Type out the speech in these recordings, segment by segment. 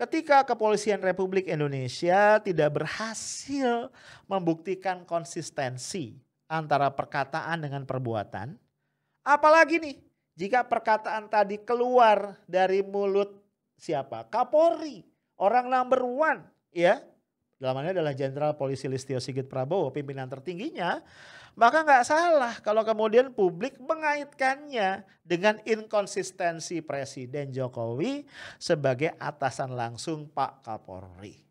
ketika Kepolisian Republik Indonesia tidak berhasil membuktikan konsistensi antara perkataan dengan perbuatan, apalagi nih jika perkataan tadi keluar dari mulut siapa? Kapolri, orang number one ya. Dalam hal ini adalah Jenderal Polisi Listio Sigit Prabowo, pimpinan tertingginya. Maka nggak salah kalau kemudian publik mengaitkannya dengan inkonsistensi Presiden Jokowi sebagai atasan langsung Pak Kapolri.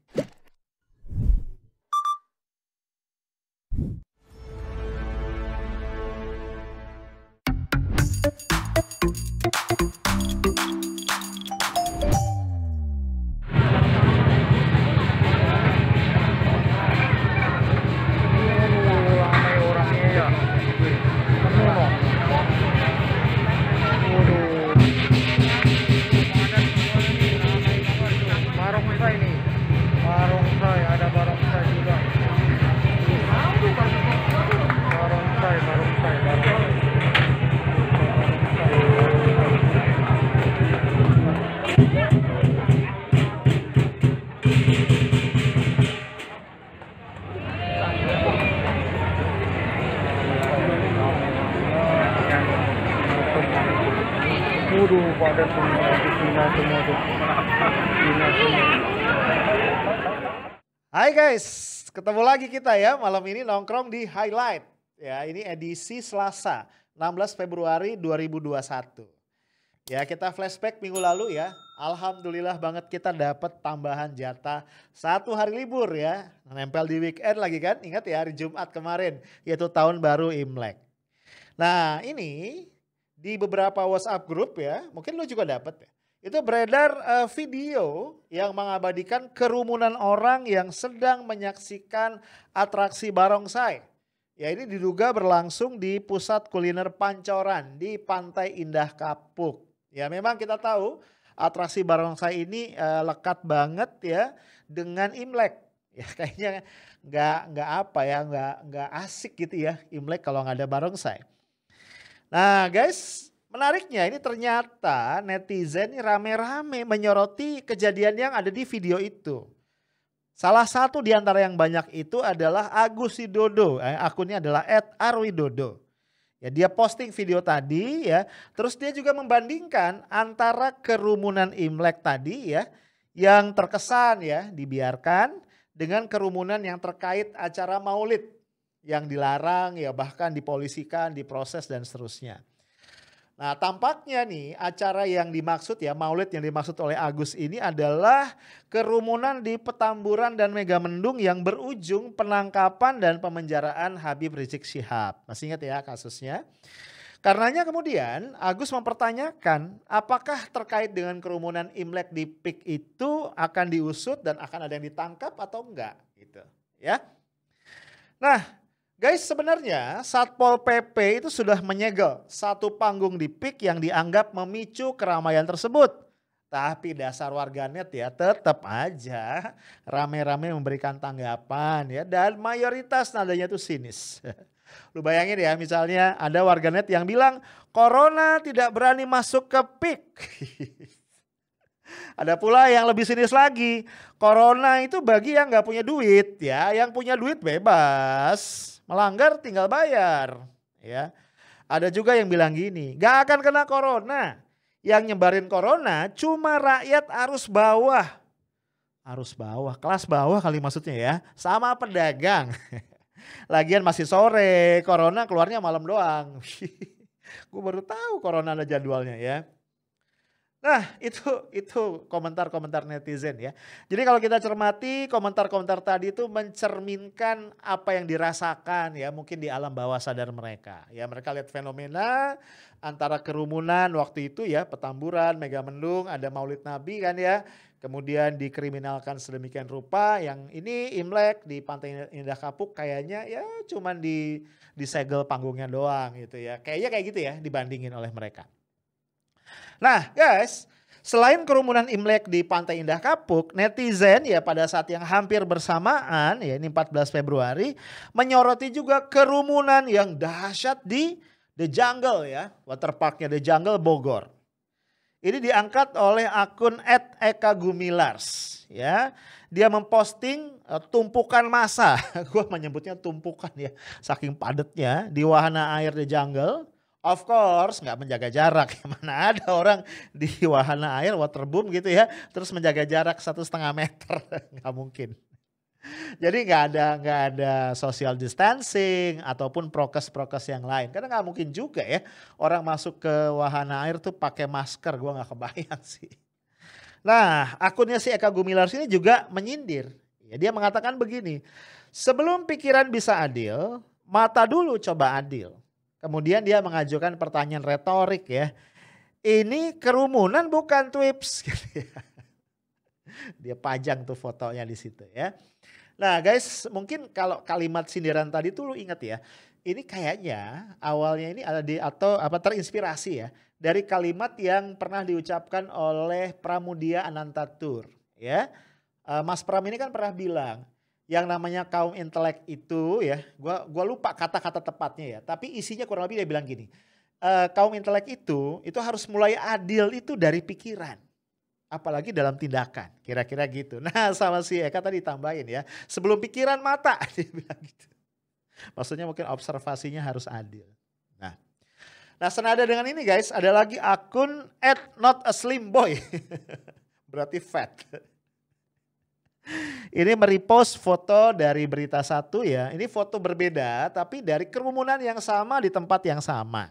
Pada semua tuh. Hai guys, ketemu lagi kita ya malam ini nongkrong di Highlight. Ya, ini edisi Selasa 16 Februari 2021. Ya, kita flashback minggu lalu ya. Alhamdulillah banget kita dapat tambahan jatah 1 hari libur ya. Nempel di weekend lagi kan. Ingat ya hari Jumat kemarin yaitu tahun baru Imlek. Nah, ini di beberapa WhatsApp grup ya, mungkin lo juga dapat ya. Itu beredar video yang mengabadikan kerumunan orang yang sedang menyaksikan atraksi barongsai. Ya, ini diduga berlangsung di pusat kuliner Pancoran di Pantai Indah Kapuk. Ya, memang kita tahu atraksi barongsai ini lekat banget ya dengan Imlek. Ya, kayaknya nggak asik gitu ya Imlek kalau nggak ada barongsai. Nah guys, menariknya ini ternyata netizen ini rame-rame menyoroti kejadian yang ada di video itu. Salah satu di antara yang banyak itu adalah Agus Widodo, akunnya adalah @arwidodo. Ya, dia posting video tadi ya, terus dia juga membandingkan antara kerumunan Imlek tadi ya, yang terkesan ya dibiarkan dengan kerumunan yang terkait acara Maulid yang dilarang ya, bahkan dipolisikan, diproses dan seterusnya. Nah, tampaknya nih acara yang dimaksud ya, Maulid yang dimaksud oleh Agus ini adalah kerumunan di Petamburan dan Megamendung yang berujung penangkapan dan pemenjaraan Habib Rizik Syihab. Masih ingat ya kasusnya? Karenanya kemudian Agus mempertanyakan apakah terkait dengan kerumunan Imlek di PIK itu akan diusut dan akan ada yang ditangkap atau enggak gitu ya. Nah, guys, sebenarnya Satpol PP itu sudah menyegel satu panggung di PIK yang dianggap memicu keramaian tersebut. Tapi dasar warganet ya tetap aja rame-rame memberikan tanggapan ya, dan mayoritas nadanya itu sinis. Lu bayangin ya, misalnya ada warganet yang bilang corona tidak berani masuk ke PIK. Ada pula yang lebih sinis lagi, corona itu bagi yang nggak punya duit ya, yang punya duit bebas. Melanggar tinggal bayar ya. Ada juga yang bilang gini, gak akan kena corona. Yang nyebarin corona cuma rakyat arus bawah. Arus bawah, kelas bawah kali maksudnya ya. Sama pedagang. Lagian masih sore, corona keluarnya malam doang. Gue baru tahu corona ada jadwalnya ya. Nah, itu komentar-komentar netizen ya. Jadi kalau kita cermati komentar-komentar tadi itu mencerminkan apa yang dirasakan ya, mungkin di alam bawah sadar mereka. Ya, mereka lihat fenomena antara kerumunan waktu itu ya, Petamburan, Megamendung, ada Maulid Nabi kan ya. Kemudian dikriminalkan sedemikian rupa, yang ini Imlek di Pantai Indah Kapuk kayaknya ya cuman disegel panggungnya doang gitu ya. Kayaknya kayak gitu ya dibandingin oleh mereka. Nah guys, selain kerumunan Imlek di Pantai Indah Kapuk, netizen ya pada saat yang hampir bersamaan ya, ini 14 Februari, menyoroti juga kerumunan yang dahsyat di The Jungle ya, waterparknya The Jungle Bogor. Ini diangkat oleh akun @ekagumilars ya. Dia memposting tumpukan massa. Gua menyebutnya tumpukan ya, saking padatnya di wahana air The Jungle. Of course nggak menjaga jarak. Mana ada orang di wahana air waterboom gitu ya, terus menjaga jarak 1,5 meter. Nggak mungkin. Jadi nggak ada social distancing ataupun prokes-prokes yang lain. Karena nggak mungkin juga ya orang masuk ke wahana air tuh pakai masker. Gua nggak kebayang sih. Nah, akunnya si Eka Gumilar ini juga menyindir. Ya, dia mengatakan begini, sebelum pikiran bisa adil, mata dulu coba adil. Kemudian dia mengajukan pertanyaan retorik ya. Ini kerumunan bukan twips. Dia pajang tuh fotonya di situ ya. Nah guys, mungkin kalau kalimat sindiran tadi tuh lu ingat ya. Ini kayaknya awalnya ini ada atau terinspirasi ya dari kalimat yang pernah diucapkan oleh Pramudia Anantatur ya. Mas Pram ini kan pernah bilang yang namanya kaum intelek itu ya, gua lupa kata-kata tepatnya ya, tapi isinya kurang lebih dia bilang gini. Kaum intelek itu harus mulai adil itu dari pikiran. Apalagi dalam tindakan, kira-kira gitu. Nah sama si Eka tadi tambahin ya, sebelum pikiran mata, dia bilang gitu. Maksudnya mungkin observasinya harus adil. Nah senada dengan ini guys, ada lagi akun @notaslimboy, berarti fat. Ini merepost foto dari Berita Satu ya, ini foto berbeda tapi dari kerumunan yang sama di tempat yang sama.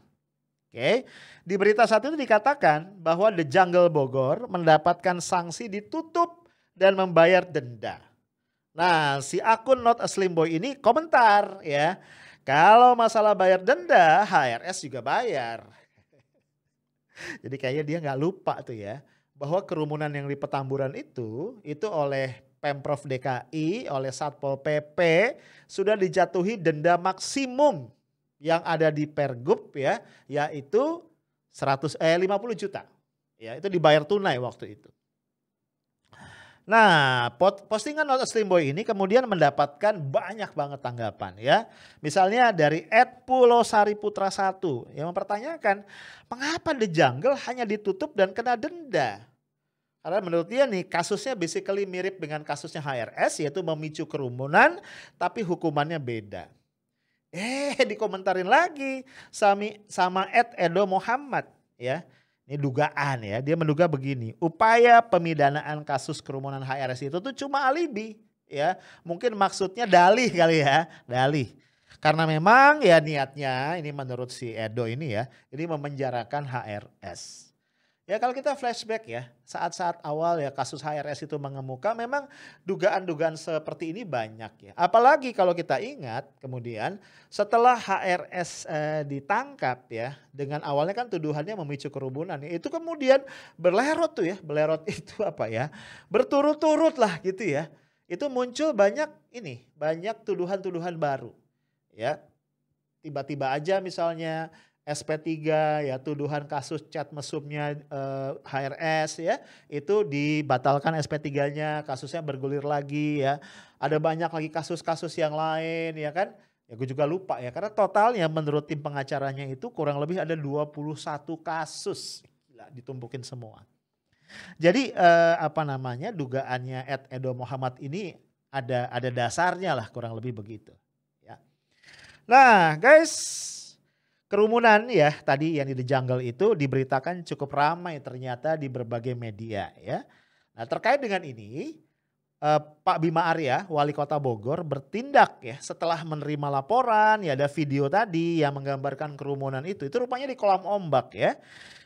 Oke, di Berita Satu itu dikatakan bahwa The Jungle Bogor mendapatkan sanksi ditutup dan membayar denda. Nah, si akun Not a Slim Boy ini komentar ya, kalau masalah bayar denda, HRS juga bayar. Jadi kayaknya dia nggak lupa tuh ya, bahwa kerumunan yang di Petamburan itu oleh Pemprov DKI, oleh Satpol PP sudah dijatuhi denda maksimum yang ada di Pergub ya, yaitu 50 juta. Ya, itu dibayar tunai waktu itu. Nah, postingan Not a Slim Boy ini kemudian mendapatkan banyak banget tanggapan ya. Misalnya dari @pulosariputra1 yang mempertanyakan, mengapa The Jungle hanya ditutup dan kena denda? Karena menurut dia nih kasusnya basically mirip dengan kasusnya HRS, yaitu memicu kerumunan tapi hukumannya beda. Dikomentarin lagi sama @edo Muhammad ya. Ini dugaan ya, dia menduga begini, upaya pemidanaan kasus kerumunan HRS itu tuh cuma alibi ya. Mungkin maksudnya dalih kali ya, dalih. Karena memang ya niatnya ini menurut si Edo ini ya, ini memenjarakan HRS. Ya kalau kita flashback ya, saat-saat awal ya kasus HRS itu mengemuka, memang dugaan-dugaan seperti ini banyak ya. Apalagi kalau kita ingat kemudian setelah HRS ditangkap ya, dengan awalnya kan tuduhannya memicu kerumunan. Itu kemudian berlerot tuh ya, berlerot itu apa ya, berturut-turut lah gitu ya. Itu muncul banyak tuduhan-tuduhan baru ya. Tiba-tiba aja misalnya SP3 ya, tuduhan kasus chat mesumnya HRS ya, itu dibatalkan SP3-nya, kasusnya bergulir lagi ya. Ada banyak lagi kasus-kasus yang lain ya kan. Ya gue juga lupa ya, karena totalnya menurut tim pengacaranya itu kurang lebih ada 21 kasus. Gila, ditumpukin semua. Jadi dugaannya @edo Muhammad ini ada dasarnya lah, kurang lebih begitu ya. Nah guys, kerumunan ya tadi yang di The Jungle itu diberitakan cukup ramai ternyata di berbagai media ya. Nah terkait dengan ini Pak Bima Arya, Wali Kota Bogor bertindak ya setelah menerima laporan ya, ada video tadi yang menggambarkan kerumunan itu rupanya di kolam ombak ya.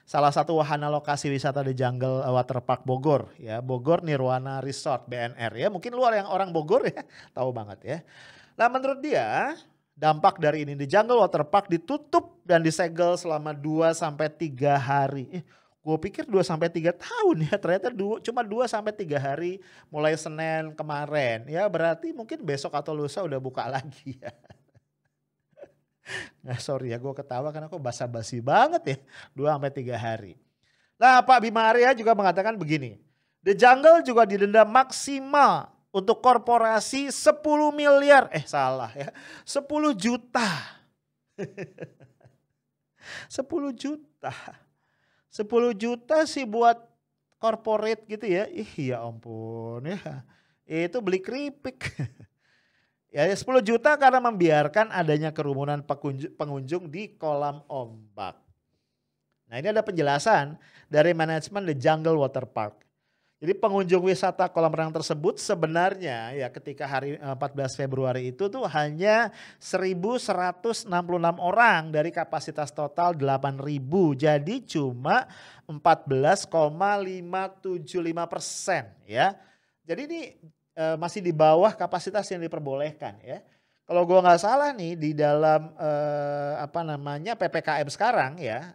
Salah satu wahana lokasi wisata The Jungle Waterpark Bogor ya, Bogor Nirwana Resort BNR ya. Mungkin lu yang orang Bogor ya tahu banget ya. Nah menurut dia dampak dari ini The Jungle Waterpark ditutup dan disegel selama 2-3 hari. Gue pikir 2-3 tahun ya, ternyata cuma 2-3 hari mulai Senin kemarin. Ya berarti mungkin besok atau lusa udah buka lagi ya. Nah sorry ya gue ketawa karena kok basa-basi banget ya, 2-3 hari. Nah Pak Bima Arya juga mengatakan begini, The Jungle juga didenda maksimal untuk korporasi 10 miliar, salah ya, 10 juta. 10 juta. 10 juta sih buat corporate gitu ya. Ih ya ampun ya. Itu beli keripik. Ya 10 juta karena membiarkan adanya kerumunan pengunjung di kolam ombak. Nah ini ada penjelasan dari manajemen The Jungle Water Park. Jadi pengunjung wisata kolam renang tersebut sebenarnya ya ketika hari 14 Februari itu tuh hanya 1.166 orang dari kapasitas total 8.000. Jadi cuma 14,575% ya. Jadi ini masih di bawah kapasitas yang diperbolehkan ya. Kalau gua nggak salah nih di dalam PPKM sekarang ya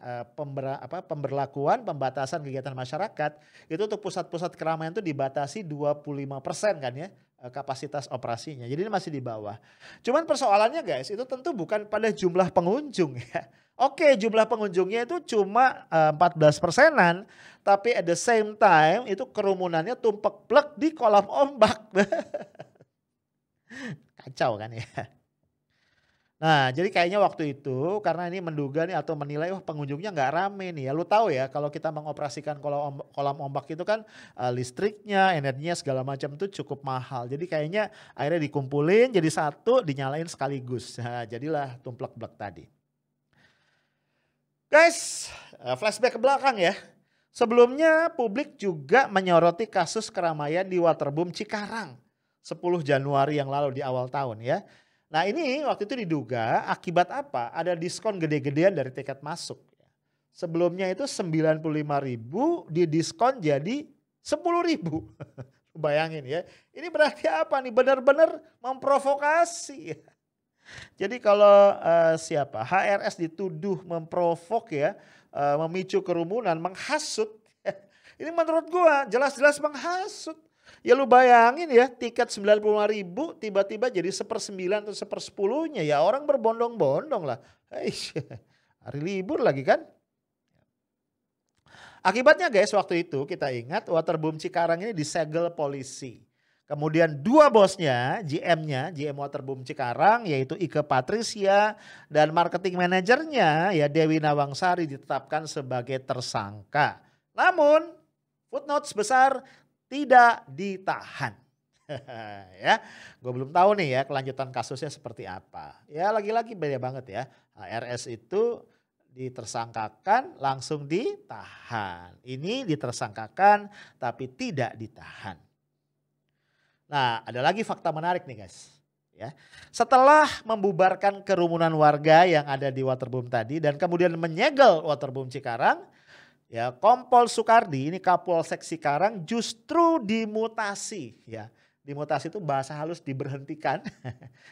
pemberlakuan pembatasan kegiatan masyarakat itu untuk pusat-pusat keramaian itu dibatasi 25% kan ya kapasitas operasinya. Jadi ini masih di bawah. Cuman persoalannya guys itu tentu bukan pada jumlah pengunjung ya. Oke jumlah pengunjungnya itu cuma 14%-an tapi at the same time itu kerumunannya tumpek-plek di kolam ombak. Kacau kan ya. Nah jadi kayaknya waktu itu karena ini menduga nih atau menilai pengunjungnya nggak rame nih ya. Lu tahu ya kalau kita mengoperasikan kolam ombak itu kan listriknya, energinya segala macam itu cukup mahal. Jadi kayaknya akhirnya dikumpulin jadi satu dinyalain sekaligus. Nah, jadilah tumplek-blek tadi. Guys flashback ke belakang ya. Sebelumnya publik juga menyoroti kasus keramaian di Waterboom Cikarang. 10 Januari yang lalu di awal tahun ya. Nah ini waktu itu diduga akibat apa? Ada diskon gede-gedean dari tiket masuk. Sebelumnya itu 95.000 didiskon jadi 10.000. Bayangin ya. Ini berarti apa nih? Benar-benar memprovokasi. Jadi kalau HRS dituduh memprovok ya, memicu kerumunan, menghasut. Ini menurut gua jelas-jelas menghasut. Ya lu bayangin ya tiket 95.000 tiba-tiba jadi 1/9 atau 1/10-nya. Ya orang berbondong-bondong lah. Hari libur lagi kan. Akibatnya guys waktu itu kita ingat Waterboom Cikarang ini disegel polisi. Kemudian 2 bosnya, GM Waterboom Cikarang yaitu Ike Patricia dan marketing manajernya ya Dewi Nawangsari ditetapkan sebagai tersangka. Namun footnote sebesar tidak ditahan. Ya, gue belum tahu nih ya kelanjutan kasusnya seperti apa. Ya lagi-lagi beda banget ya. HRS itu ditersangkakan langsung ditahan. Ini ditersangkakan tapi tidak ditahan. Nah ada lagi fakta menarik nih guys. Ya, setelah membubarkan kerumunan warga yang ada di Waterboom tadi dan kemudian menyegel Waterboom Cikarang. Ya, Kompol Soekardi ini Kapolsek Cikarang justru dimutasi ya. Dimutasi itu bahasa halus diberhentikan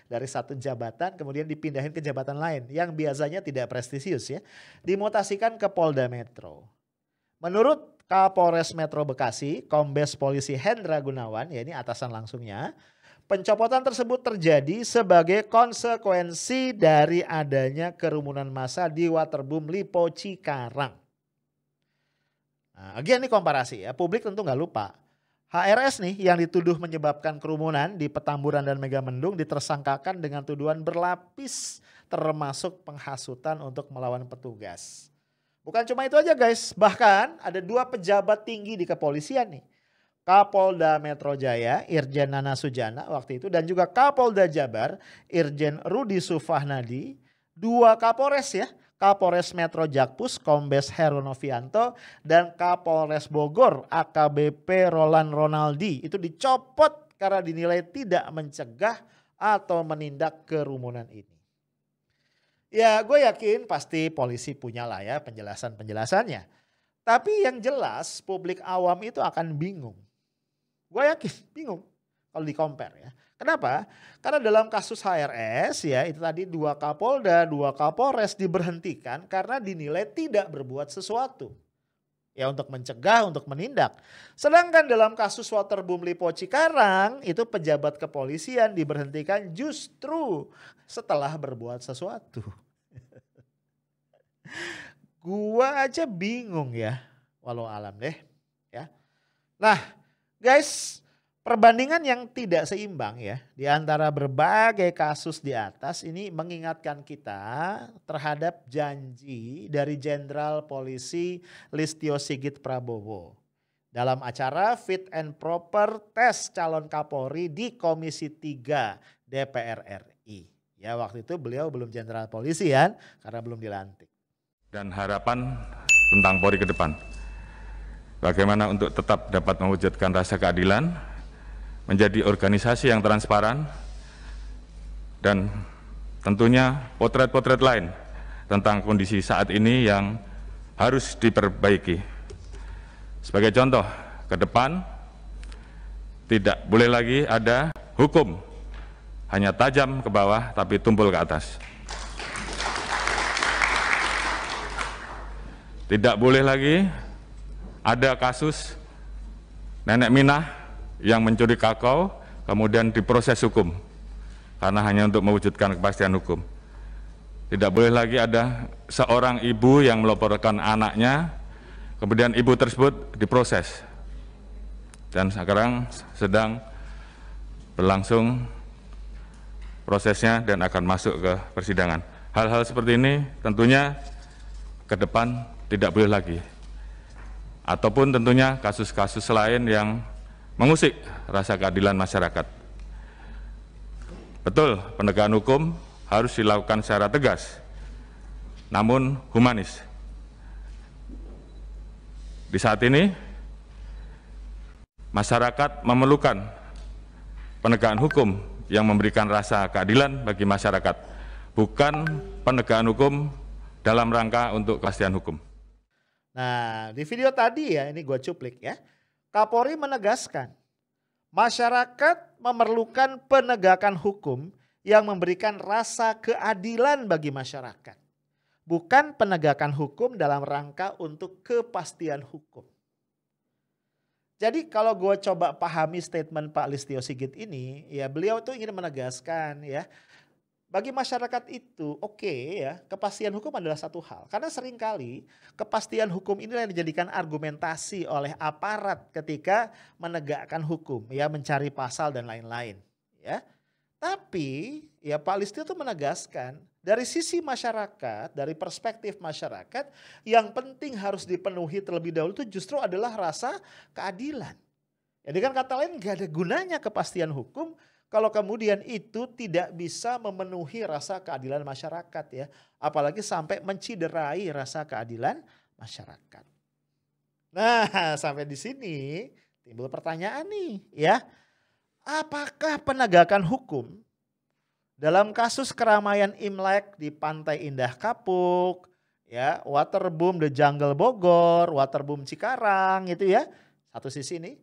dari satu jabatan kemudian dipindahin ke jabatan lain yang biasanya tidak prestisius ya. Dimutasikan ke Polda Metro. Menurut Kapolres Metro Bekasi, Kombes Polisi Hendra Gunawan ya ini atasan langsungnya. Pencopotan tersebut terjadi sebagai konsekuensi dari adanya kerumunan massa di Waterboom Lipo Cikarang. Nah, again ini komparasi ya, publik tentu nggak lupa. HRS nih yang dituduh menyebabkan kerumunan di Petamburan dan Megamendung ditersangkakan dengan tuduhan berlapis termasuk penghasutan untuk melawan petugas. Bukan cuma itu aja guys, bahkan ada 2 pejabat tinggi di kepolisian nih. Kapolda Metro Jaya Irjen Nana Sujana waktu itu dan juga Kapolda Jabar Irjen Rudi Sufahnadi. 2 Kapolres ya. Kapolres Metro Jakpus Kombes Heru Novianto dan Kapolres Bogor AKBP Roland Ronaldi itu dicopot karena dinilai tidak mencegah atau menindak kerumunan ini. Ya gue yakin pasti polisi punya lah ya penjelasan-penjelasannya. Tapi yang jelas publik awam itu akan bingung. Gue yakin bingung kalau di-compare ya. Kenapa? Karena dalam kasus HRS ya itu tadi 2 Kapolda, 2 Kapolres diberhentikan karena dinilai tidak berbuat sesuatu. Ya untuk mencegah, untuk menindak. Sedangkan dalam kasus Waterboom Lipo Cikarang itu pejabat kepolisian diberhentikan justru setelah berbuat sesuatu. Gua aja bingung ya, walau alam deh. Ya. Nah guys, Perbandingan yang tidak seimbang ya di antara berbagai kasus di atas ini mengingatkan kita terhadap janji dari Jenderal Polisi Listio Sigit Prabowo dalam acara Fit and Proper Test calon Kapolri di Komisi 3 DPR RI. Ya waktu itu beliau belum Jenderal Polisi kan karena belum dilantik. Dan harapan tentang Polri ke depan. Bagaimana untuk tetap dapat mewujudkan rasa keadilan, menjadi organisasi yang transparan, dan tentunya potret-potret lain tentang kondisi saat ini yang harus diperbaiki. Sebagai contoh, ke depan tidak boleh lagi ada hukum hanya tajam ke bawah tapi tumpul ke atas. Tidak boleh lagi ada kasus nenek Minah yang mencuri kakao kemudian diproses hukum karena hanya untuk mewujudkan kepastian hukum. Tidak boleh lagi ada seorang ibu yang melaporkan anaknya kemudian ibu tersebut diproses dan sekarang sedang berlangsung prosesnya dan akan masuk ke persidangan. Hal-hal seperti ini tentunya ke depan tidak boleh lagi, ataupun tentunya kasus-kasus lain yang mengusik rasa keadilan masyarakat. Betul, penegakan hukum harus dilakukan secara tegas, namun humanis. Di saat ini, masyarakat memerlukan penegakan hukum yang memberikan rasa keadilan bagi masyarakat, bukan penegakan hukum dalam rangka untuk kepastian hukum. Nah di video tadi ya ini gue cuplik ya. Kapolri menegaskan masyarakat memerlukan penegakan hukum yang memberikan rasa keadilan bagi masyarakat. Bukan penegakan hukum dalam rangka untuk kepastian hukum. Jadi kalau gue coba pahami statement Pak Listio Sigit ini, ya beliau tuh ingin menegaskan ya. Bagi masyarakat itu ya kepastian hukum adalah satu hal. Karena seringkali kepastian hukum inilah yang dijadikan argumentasi oleh aparat ketika menegakkan hukum. Ya mencari pasal dan lain-lain. Ya. Tapi ya Pak Listio itu menegaskan dari sisi masyarakat, dari perspektif masyarakat yang penting harus dipenuhi terlebih dahulu itu justru adalah rasa keadilan. Ya dengan kata lain gak ada gunanya kepastian hukum kalau kemudian itu tidak bisa memenuhi rasa keadilan masyarakat ya. Apalagi sampai menciderai rasa keadilan masyarakat. Nah sampai di sini timbul pertanyaan nih ya. Apakah penegakan hukum dalam kasus keramaian Imlek di Pantai Indah Kapuk, ya, Waterboom The Jungle Bogor, Waterboom Cikarang gitu ya. Satu sisi nih.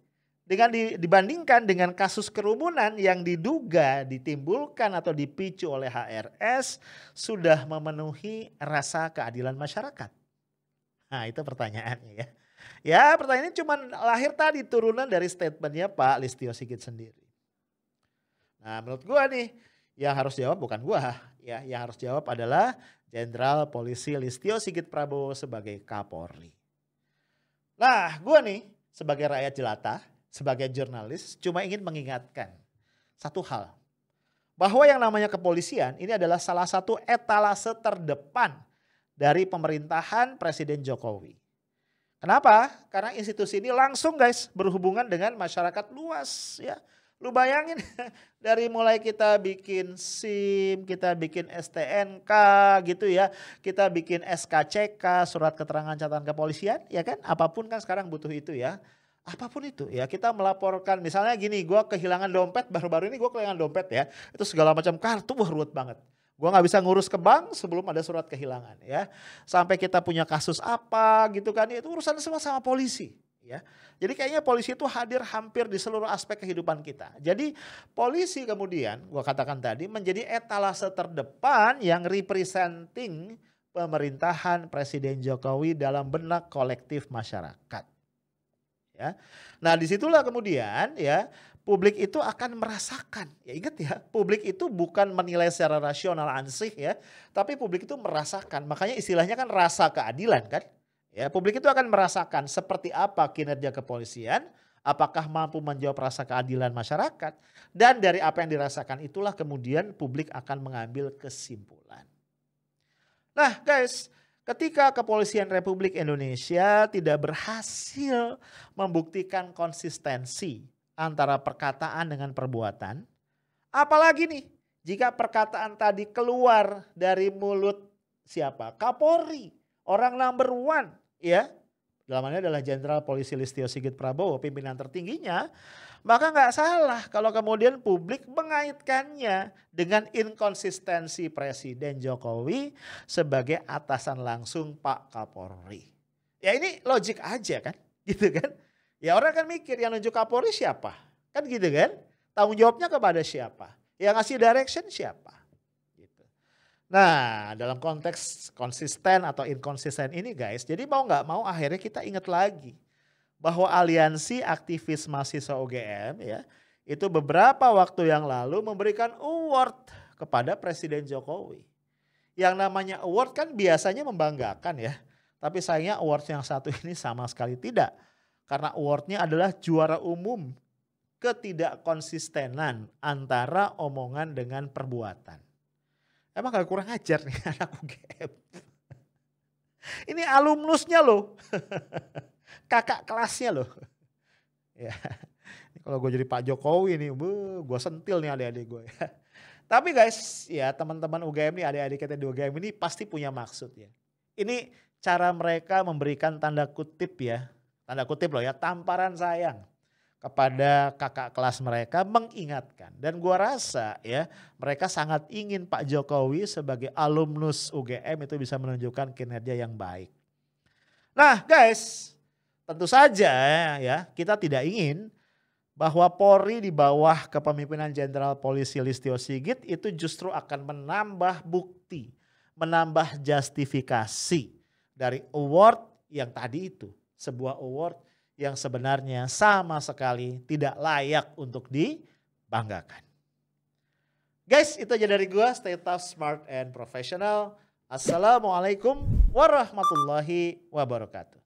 Dengan dibandingkan dengan kasus kerumunan yang diduga ditimbulkan atau dipicu oleh HRS sudah memenuhi rasa keadilan masyarakat. Nah itu pertanyaannya ya. Ya pertanyaannya cuma lahir tadi turunan dari statementnya Pak Listio Sigit sendiri. Nah menurut gua nih yang harus jawab bukan gua ya. Yang harus jawab adalah Jenderal Polisi Listio Sigit Prabowo sebagai Kapolri. Nah gua nih sebagai rakyat jelata, sebagai jurnalis cuma ingin mengingatkan satu hal. Bahwa yang namanya kepolisian ini adalah salah satu etalase terdepan dari pemerintahan Presiden Jokowi. Kenapa? Karena institusi ini langsung guys berhubungan dengan masyarakat luas ya. Lu bayangin dari mulai kita bikin SIM, kita bikin STNK gitu ya. Kita bikin SKCK, surat keterangan catatan kepolisian ya kan. Apapun kan sekarang butuh itu ya. Apapun itu ya kita melaporkan misalnya gini gue kehilangan dompet baru-baru ini gue kehilangan dompet ya. Itu segala macam kartu ruwet banget. Gue gak bisa ngurus ke bank sebelum ada surat kehilangan ya. Sampai kita punya kasus apa gitu kan itu urusan semua sama polisi ya. Jadi kayaknya polisi itu hadir hampir di seluruh aspek kehidupan kita. Jadi polisi kemudian gue katakan tadi menjadi etalase terdepan yang representing pemerintahan Presiden Jokowi dalam benak kolektif masyarakat. Ya. Nah disitulah kemudian ya publik itu akan merasakan, ya ingat ya publik itu bukan menilai secara rasional ansih ya, tapi publik itu merasakan, makanya istilahnya kan rasa keadilan kan, ya publik itu akan merasakan seperti apa kinerja kepolisian, apakah mampu menjawab rasa keadilan masyarakat, dan dari apa yang dirasakan itulah kemudian publik akan mengambil kesimpulan. Nah guys, ketika Kepolisian Republik Indonesia tidak berhasil membuktikan konsistensi antara perkataan dengan perbuatan, apalagi nih jika perkataan tadi keluar dari mulut siapa? Kapolri, orang number one, ya. Dalam hal ini adalah Jenderal Polisi Listio Sigit Prabowo, pimpinan tertingginya. Maka nggak salah kalau kemudian publik mengaitkannya dengan inkonsistensi Presiden Jokowi sebagai atasan langsung Pak Kapolri. Ya ini logik aja kan, gitu kan. Ya orang kan mikir yang nunjuk Kapolri siapa? Kan gitu kan. Tanggung jawabnya kepada siapa? Yang ngasih direction siapa? Nah dalam konteks konsisten atau inkonsisten ini guys, jadi mau nggak mau akhirnya kita ingat lagi bahwa aliansi aktivis mahasiswa UGM ya itu beberapa waktu yang lalu memberikan award kepada Presiden Jokowi. Yang namanya award kan biasanya membanggakan ya, tapi sayangnya award yang satu ini sama sekali tidak. Karena awardnya adalah juara umum ketidakkonsistenan antara omongan dengan perbuatan. Emang gak kurang ajar nih anak UGM. Ini alumnusnya loh. Kakak kelasnya loh. Ya. Kalau gue jadi Pak Jokowi nih, gue sentil nih adik-adik gue. Tapi guys, ya teman-teman UGM nih, adik-adik kita di UGM ini pasti punya maksud ya. Ini cara mereka memberikan tanda kutip ya. Tanda kutip loh ya, tamparan sayang kepada kakak kelas mereka, mengingatkan. Dan gua rasa ya mereka sangat ingin Pak Jokowi sebagai alumnus UGM itu bisa menunjukkan kinerja yang baik. Nah guys, tentu saja ya kita tidak ingin bahwa Polri di bawah kepemimpinan Jenderal Polisi Listio Sigit itu justru akan menambah bukti, menambah justifikasi dari award yang tadi itu. Sebuah award yang sebenarnya sama sekali tidak layak untuk dibanggakan. Guys, itu aja dari gua. Stay tough, smart, and professional. Assalamualaikum warahmatullahi wabarakatuh.